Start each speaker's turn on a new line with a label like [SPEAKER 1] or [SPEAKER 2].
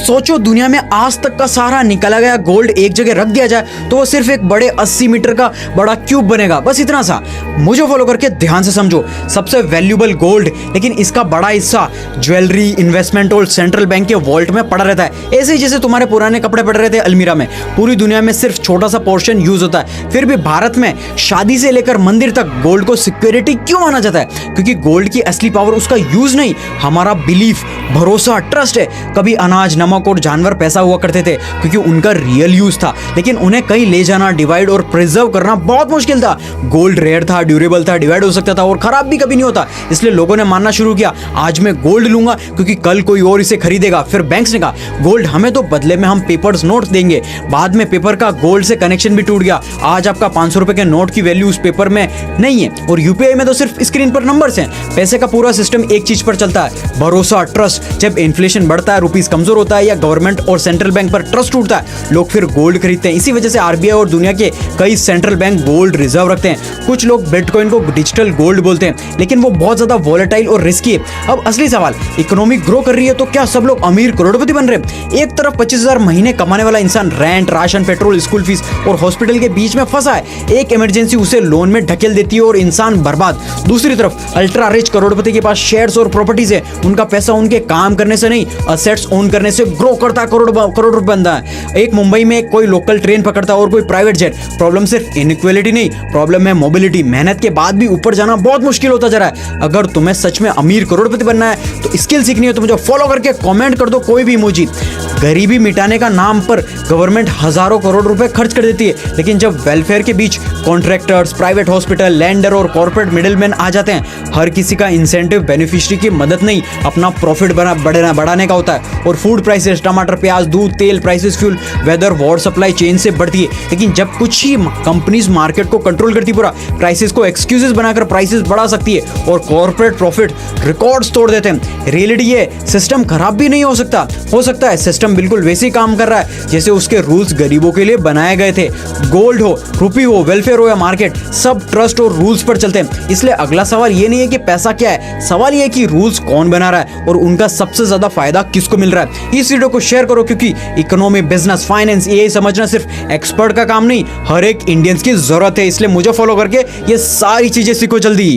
[SPEAKER 1] सोचो दुनिया में आज तक का सारा निकाला गया गोल्ड एक जगह रख दिया जाए तो वो सिर्फ एक बड़े 80 मीटर का बड़ा क्यूब बनेगा, बस इतना सा। मुझे फॉलो करके ध्यान से समझो, सबसे वैल्यूबल गोल्ड, लेकिन इसका बड़ा हिस्सा ज्वेलरी, इन्वेस्टमेंट और सेंट्रल बैंक के वॉल्ट में पड़ा रहता है। ऐसे ही जैसे तुम्हारे पुराने कपड़े पड़े रहते हैं अलमीरा में। पूरी दुनिया में सिर्फ छोटा सा पोर्शन यूज होता है, फिर भी भारत में शादी से लेकर मंदिर तक गोल्ड को सिक्योरिटी क्यों माना जाता है? क्योंकि गोल्ड की असली पावर उसका यूज नहीं, हमारा बिलीफ, भरोसा, ट्रस्ट है। कभी अनाज, नमक और जानवर पैसा हुआ करते थे क्योंकि उनका रियल यूज था, लेकिन उन्हें कहीं ले जाना, डिवाइड और प्रिजर्व करना बहुत मुश्किल था। गोल्ड रेयर था, ड्यूरेबल था, डिवाइड हो सकता था और खराब भी कभी नहीं होता। इसलिए लोगों ने मानना शुरू किया, आज मैं गोल्ड लूंगा क्योंकि कल कोई और इसे खरीदेगा। फिर बैंक्स ने कहा गोल्ड हमें तो बदले में हम पेपर्स नोट्स देंगे। बाद में पेपर का गोल्ड से कनेक्शन भी टूट गया। आज आपका 500 रुपए के नोट की वैल्यू उस पेपर में नहीं है और यूपीआई में तो सिर्फ स्क्रीन पर नंबर्स हैं। पैसे का पूरा सिस्टम एक चीज पर चलता है, भरोसा, ट्रस्ट। जब इन्फ्लेशन बढ़ता है, रुपीस कमजोर होता है या गवर्नमेंट और सेंट्रल बैंक पर ट्रस्ट टूटता है, लोग फिर गोल्ड खरीदते हैं। इसी वजह से आरबीआई और दुनिया के कई सेंट्रल बैंक गोल्ड रिजर्व रखते हैं। कुछ लोग बिटकॉइन को डिजिटल गोल्ड बोलते हैं, लेकिन वो बहुत ज्यादा वॉलेटाइल और रिस्की है। अब असली सवाल, इकोनॉमी ग्रो कर रही है तो क्या सब लोग अमीर करोड़पति बन रहे हैं? एक तरफ 25,000 महीने कमाने वाला इंसान rent, ration, petrol, school fees और हॉस्पिटल के बीच में फंसा है। एक इमरजेंसी उसे लोन में ढकेल देती है और इंसान बर्बाद। दूसरी तरफ अल्ट्रा रिच करोड़पति के पास शेयर्स और प्रॉपर्टीज है। उनका पैसा उनके काम करने से नहीं, असेट्स ओन करने से ग्रो करता है, करोड़ रुपए बनता है। एक मुंबई में कोई लोकल ट्रेन पकड़ता है और कोई प्राइवेट जेट। प्रॉब्लम सिर्फ इनइक्वालिटी नहीं, प्रॉब्लम है मोबिलिटी। मेहनत के बाद भी ऊपर जाना बहुत मुश्किल होता जा रहा है। अगर तुम्हें सच में अमीर करोड़पति बनना है तो स्किल सीखनी है तो मुझे फॉलो करके कमेंट कर दो कोई भी इमोजी। गरीबी मिटाने का नाम पर गवर्नमेंट हजारों करोड़ रुपए खर्च कर देती है, लेकिन जब वेलफेयर के बीच कॉन्ट्रैक्टर्स, प्राइवेट हॉस्पिटल, लैंडर और कॉर्पोरेट मिडिलमैन आ जाते हैं, हर किसी का इंसेंटिव बेनिफिशियरी की मदद नहीं, अपना प्रॉफिट बढ़ाने का होता है। और फूड प्राइसेस, टमाटर, प्याज, दूध, तेल प्राइसेस, फ्यूल, वेदर, वार, सप्लाई चेन से बढ़ती है। लेकिन जब कुछ ही कंपनीज मार्केट को कंट्रोल करती पूरा, प्राइसेस को एक्सक्यूजेस बनाकर प्राइसेस बढ़ा सकती है और कॉर्पोरेट प्रॉफिट रिकॉर्ड्स तोड़ देते हैं। रियलिटी ये, सिस्टम खराब भी नहीं हो सकता है सिस्टम बिल्कुल वैसे ही काम कर रहा है जैसे उसके रूल्स गरीबों के लिए बनाए गए थे। गोल्ड हो, रुपी हो, वेलफेयर हो या मार्केट, सब ट्रस्ट और रूल्स पर चलते हैं। इसलिए अगला सवाल ये नहीं है कि पैसा क्या है, सवाल ये है कि रूल्स कौन बना रहा है और उनका सबसे ज्यादा फायदा किसको मिल रहा है। इस वीडियो को शेयर करो क्योंकि इकोनॉमी, बिजनेस, फाइनेंस ये समझना सिर्फ एक्सपर्ट का काम नहीं, हर एक इंडियंस की जरूरत है। इसलिए मुझे फॉलो करके ये सारी चीजें सीखो जल्दी।